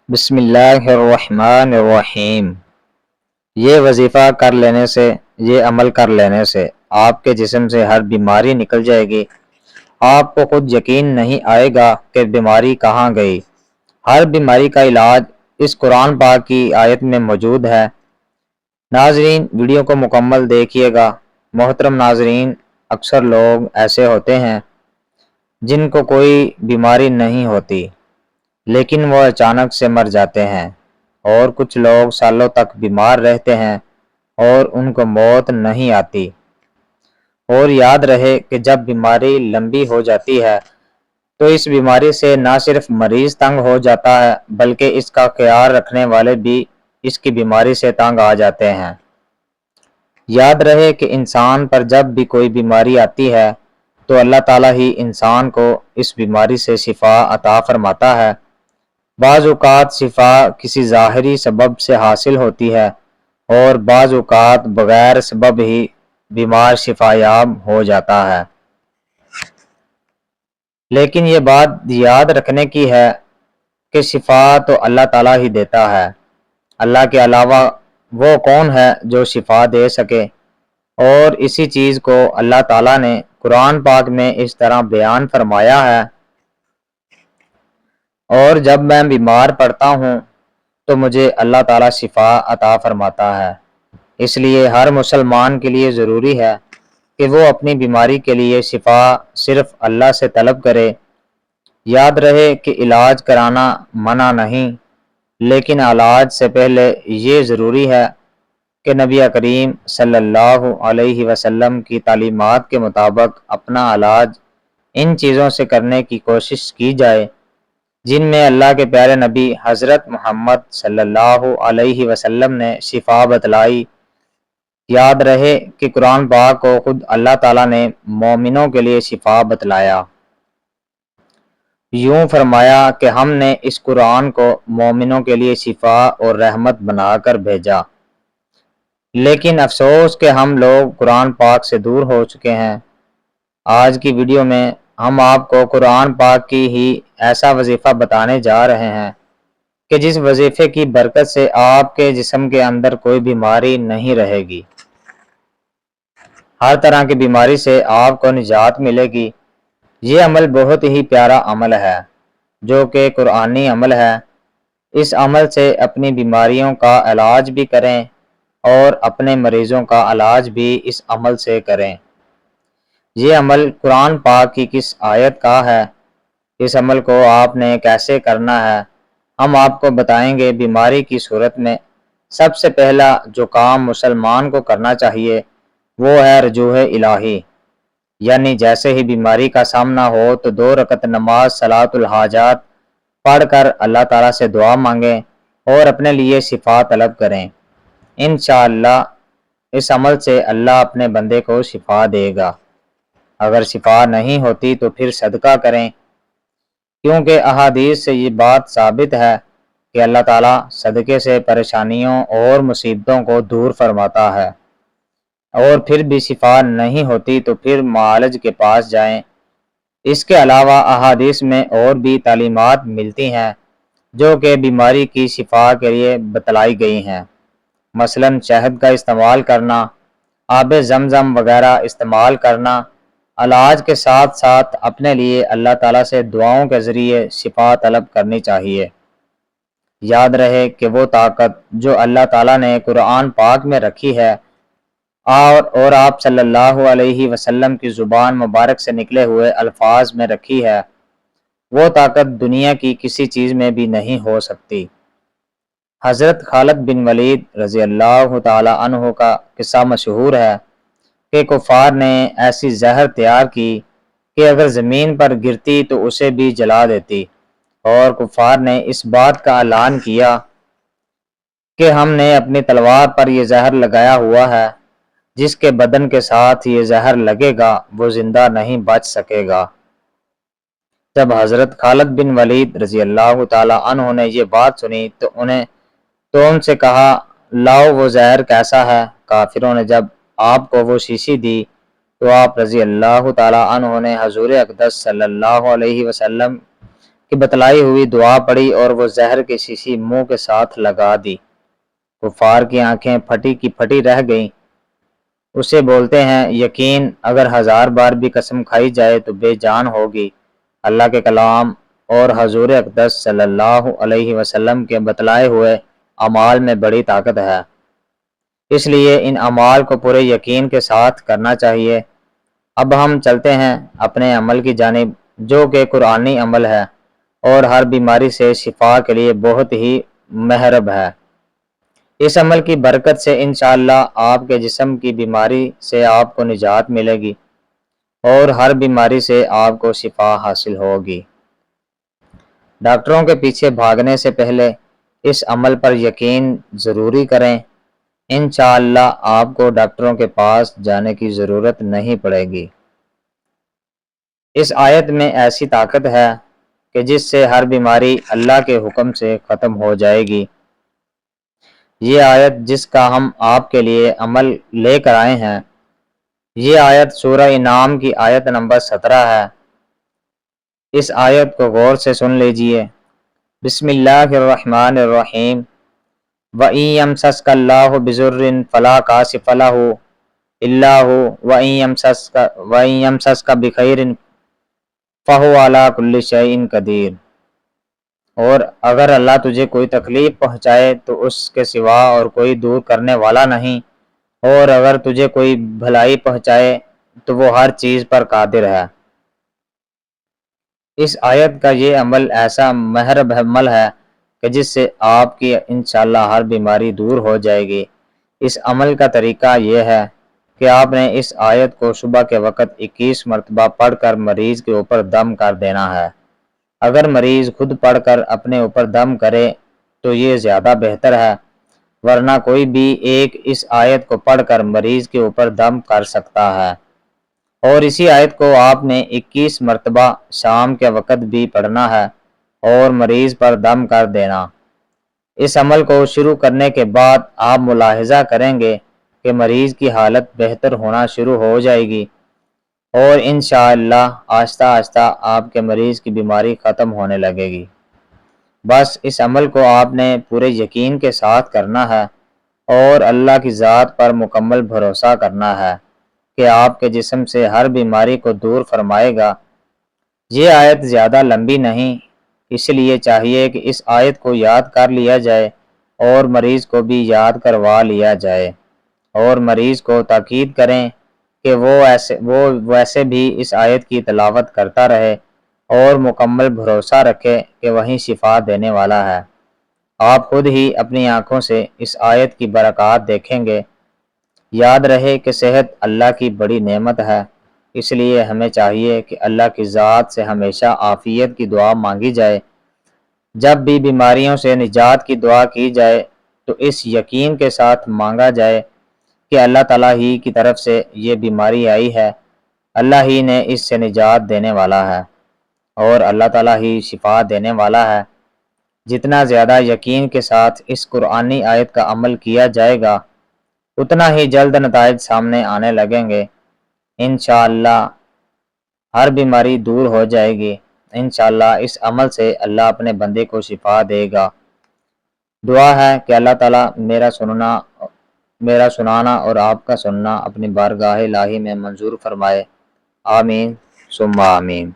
بسم اللہ الرحمن الرحیم۔ یہ وظیفہ کر لینے سے، یہ عمل کر لینے سے آپ کے جسم سے ہر بیماری نکل جائے گی۔ آپ کو خود یقین نہیں آئے گا کہ بیماری کہاں گئی۔ ہر بیماری کا علاج اس قرآن پاک کی آیت میں موجود ہے۔ ناظرین، ویڈیو کو مکمل دیکھیے گا۔ محترم ناظرین، اکثر لوگ ایسے ہوتے ہیں جن کو کوئی بیماری نہیں ہوتی لیکن وہ اچانک سے مر جاتے ہیں، اور کچھ لوگ سالوں تک بیمار رہتے ہیں اور ان کو موت نہیں آتی۔ اور یاد رہے کہ جب بیماری لمبی ہو جاتی ہے تو اس بیماری سے نہ صرف مریض تنگ ہو جاتا ہے بلکہ اس کا خیال رکھنے والے بھی اس کی بیماری سے تنگ آ جاتے ہیں۔ یاد رہے کہ انسان پر جب بھی کوئی بیماری آتی ہے تو اللہ تعالیٰ ہی انسان کو اس بیماری سے شفا عطا فرماتا ہے۔ بعض اوقات شفا کسی ظاہری سبب سے حاصل ہوتی ہے اور بعض اوقات بغیر سبب ہی بیمار شفا یاب ہو جاتا ہے۔ لیکن یہ بات یاد رکھنے کی ہے کہ شفا تو اللہ تعالیٰ ہی دیتا ہے۔ اللہ کے علاوہ وہ کون ہے جو شفا دے سکے؟ اور اسی چیز کو اللہ تعالیٰ نے قرآن پاک میں اس طرح بیان فرمایا ہے، اور جب میں بیمار پڑتا ہوں تو مجھے اللہ تعالیٰ شفا عطا فرماتا ہے۔ اس لیے ہر مسلمان کے لیے ضروری ہے کہ وہ اپنی بیماری کے لیے شفا صرف اللہ سے طلب کرے۔ یاد رہے کہ علاج کرانا منع نہیں، لیکن علاج سے پہلے یہ ضروری ہے کہ نبی کریم صلی اللہ علیہ وسلم کی تعلیمات کے مطابق اپنا علاج ان چیزوں سے کرنے کی کوشش کی جائے جن میں اللہ کے پیارے نبی حضرت محمد صلی اللہ علیہ وسلم نے شفا بتلائی۔ یاد رہے کہ قرآن پاک کو خود اللہ تعالیٰ نے مومنوں کے لیے شفا بتلایا۔ یوں فرمایا کہ ہم نے اس قرآن کو مومنوں کے لیے شفا اور رحمت بنا کر بھیجا۔ لیکن افسوس کہ ہم لوگ قرآن پاک سے دور ہو چکے ہیں۔ آج کی ویڈیو میں ہم آپ کو قرآن پاک کی ہی ایسا وظیفہ بتانے جا رہے ہیں کہ جس وظیفے کی برکت سے آپ کے جسم کے اندر کوئی بیماری نہیں رہے گی۔ ہر طرح کی بیماری سے آپ کو نجات ملے گی۔ یہ عمل بہت ہی پیارا عمل ہے جو کہ قرآنی عمل ہے۔ اس عمل سے اپنی بیماریوں کا علاج بھی کریں اور اپنے مریضوں کا علاج بھی اس عمل سے کریں۔ یہ عمل قرآن پاک کی کس آیت کا ہے؟ اس عمل کو آپ نے کیسے کرنا ہے، ہم آپ کو بتائیں گے۔ بیماری کی صورت میں سب سے پہلا جو کام مسلمان کو کرنا چاہیے وہ ہے رجوع الہی، یعنی جیسے ہی بیماری کا سامنا ہو تو 2 رکعت نماز صلاۃ الحاجات پڑھ کر اللہ تعالیٰ سے دعا مانگیں اور اپنے لیے شفا طلب کریں۔ انشاءاللہ اس عمل سے اللہ اپنے بندے کو شفا دے گا۔ اگر شفا نہیں ہوتی تو پھر صدقہ کریں، کیونکہ احادیث سے یہ بات ثابت ہے کہ اللہ تعالیٰ صدقے سے پریشانیوں اور مصیبتوں کو دور فرماتا ہے۔ اور پھر بھی شفا نہیں ہوتی تو پھر معالج کے پاس جائیں۔ اس کے علاوہ احادیث میں اور بھی تعلیمات ملتی ہیں جو کہ بیماری کی شفا کے لیے بتلائی گئی ہیں۔ مثلاً شہد کا استعمال کرنا، آب زمزم وغیرہ استعمال کرنا، علاج کے ساتھ ساتھ اپنے لیے اللہ تعالیٰ سے دعاؤں کے ذریعے شفا طلب کرنی چاہیے۔ یاد رہے کہ وہ طاقت جو اللہ تعالیٰ نے قرآن پاک میں رکھی ہے اور آپ صلی اللہ علیہ وسلم کی زبان مبارک سے نکلے ہوئے الفاظ میں رکھی ہے، وہ طاقت دنیا کی کسی چیز میں بھی نہیں ہو سکتی۔ حضرت خالد بن ولید رضی اللہ تعالی عنہ کا قصہ مشہور ہے کہ کفار نے ایسی زہر تیار کی کہ اگر زمین پر گرتی تو اسے بھی جلا دیتی، اور کفار نے اس بات کا اعلان کیا کہ ہم نے اپنی تلوار پر یہ زہر لگایا ہوا ہے، جس کے بدن کے ساتھ یہ زہر لگے گا وہ زندہ نہیں بچ سکے گا۔ جب حضرت خالد بن ولید رضی اللہ تعالی عنہ نے یہ بات سنی تو ان سے کہا، لاؤ وہ زہر کیسا ہے؟ کافروں نے جب آپ کو وہ شیشی دی تو آپ رضی اللہ تعالی عنہ نے حضور اقدس صلی اللہ علیہ وسلم کہ بتلائی ہوئی دعا پڑی اور وہ زہر کی شیشی منہ کے ساتھ لگا دی۔ کفار کی آنکھیں پھٹی کی پھٹی رہ گئیں۔ اسے بولتے ہیں یقین اگر 1000 بار بھی قسم کھائی جائے تو بے جان ہوگی۔ اللہ کے کلام اور حضور اقدس صلی اللہ علیہ وسلم کے بتلائے ہوئے اعمال میں بڑی طاقت ہے، اس لیے ان اعمال کو پورے یقین کے ساتھ کرنا چاہیے۔ اب ہم چلتے ہیں اپنے عمل کی جانب جو کہ قرآنی عمل ہے اور ہر بیماری سے شفا کے لیے بہت ہی محرب ہے۔ اس عمل کی برکت سے انشاءاللہ آپ کے جسم کی بیماری سے آپ کو نجات ملے گی اور ہر بیماری سے آپ کو شفا حاصل ہوگی۔ ڈاکٹروں کے پیچھے بھاگنے سے پہلے اس عمل پر یقین ضروری کریں، انشاءاللہ آپ کو ڈاکٹروں کے پاس جانے کی ضرورت نہیں پڑے گی۔ اس آیت میں ایسی طاقت ہے کہ جس سے ہر بیماری اللہ کے حکم سے ختم ہو جائے گی۔ یہ آیت جس کا ہم آپ کے لیے عمل لے کر آئے ہیں، یہ آیت سورہ انعام کی آیت نمبر 17 ہے۔ اس آیت کو غور سے سن لیجئے۔ بسم اللہ الرحمن الرحیم۔ وَإِن يَمْسَسْكَ اللَّهُ بِضُرٍّ فَلَا كَاشِفَ لَهُ إِلَّا هُوَ وَإِن يَمْسَسْكَ بِخَيْرٍ فَهُوَ عَلَى كُلِّ شَيْءٍ قَدِيرٌ۔ اور اگر اللہ تجھے کوئی تکلیف پہنچائے تو اس کے سوا اور کوئی دور کرنے والا نہیں، اور اگر تجھے کوئی بھلائی پہنچائے تو وہ ہر چیز پر قادر ہے۔ اس آیت کا یہ عمل ایسا محرب عمل ہے کہ جس سے آپ کی انشاءاللہ ہر بیماری دور ہو جائے گی۔ اس عمل کا طریقہ یہ ہے کہ آپ نے اس آیت کو صبح کے وقت 21 مرتبہ پڑھ کر مریض کے اوپر دم کر دینا ہے۔ اگر مریض خود پڑھ کر اپنے اوپر دم کرے تو یہ زیادہ بہتر ہے، ورنہ کوئی بھی ایک اس آیت کو پڑھ کر مریض کے اوپر دم کر سکتا ہے، اور اسی آیت کو آپ نے 21 مرتبہ شام کے وقت بھی پڑھنا ہے اور مریض پر دم کر دینا۔ اس عمل کو شروع کرنے کے بعد آپ ملاحظہ کریں گے کہ مریض کی حالت بہتر ہونا شروع ہو جائے گی، اور انشاءاللہ آہستہ آہستہ آپ کے مریض کی بیماری ختم ہونے لگے گی۔ بس اس عمل کو آپ نے پورے یقین کے ساتھ کرنا ہے اور اللہ کی ذات پر مکمل بھروسہ کرنا ہے کہ آپ کے جسم سے ہر بیماری کو دور فرمائے گا۔ یہ آیت زیادہ لمبی نہیں، اس لیے چاہیے کہ اس آیت کو یاد کر لیا جائے اور مریض کو بھی یاد کروا لیا جائے، اور مریض کو تاکید کریں کہ وہ ویسے بھی اس آیت کی تلاوت کرتا رہے اور مکمل بھروسہ رکھے کہ وہی شفا دینے والا ہے۔ آپ خود ہی اپنی آنکھوں سے اس آیت کی برکات دیکھیں گے۔ یاد رہے کہ صحت اللہ کی بڑی نعمت ہے، اس لیے ہمیں چاہیے کہ اللہ کی ذات سے ہمیشہ عافیت کی دعا مانگی جائے۔ جب بھی بیماریوں سے نجات کی دعا کی جائے تو اس یقین کے ساتھ مانگا جائے کہ اللہ تعالیٰ ہی کی طرف سے یہ بیماری آئی ہے، اللہ ہی نے اس سے نجات دینے والا ہے، اور اللہ تعالیٰ ہی شفا دینے والا ہے۔ جتنا زیادہ یقین کے ساتھ اس قرآنی آیت کا عمل کیا جائے گا، اتنا ہی جلد نتائج سامنے آنے لگیں گے۔ انشاءاللہ ہر بیماری دور ہو جائے گی۔ انشاءاللہ اس عمل سے اللہ اپنے بندے کو شفا دے گا۔ دعا ہے کہ اللہ تعالیٰ میرا سنانا اور آپ کا سننا اپنی بارگاہ الہی میں منظور فرمائے۔ آمین ثم آمین۔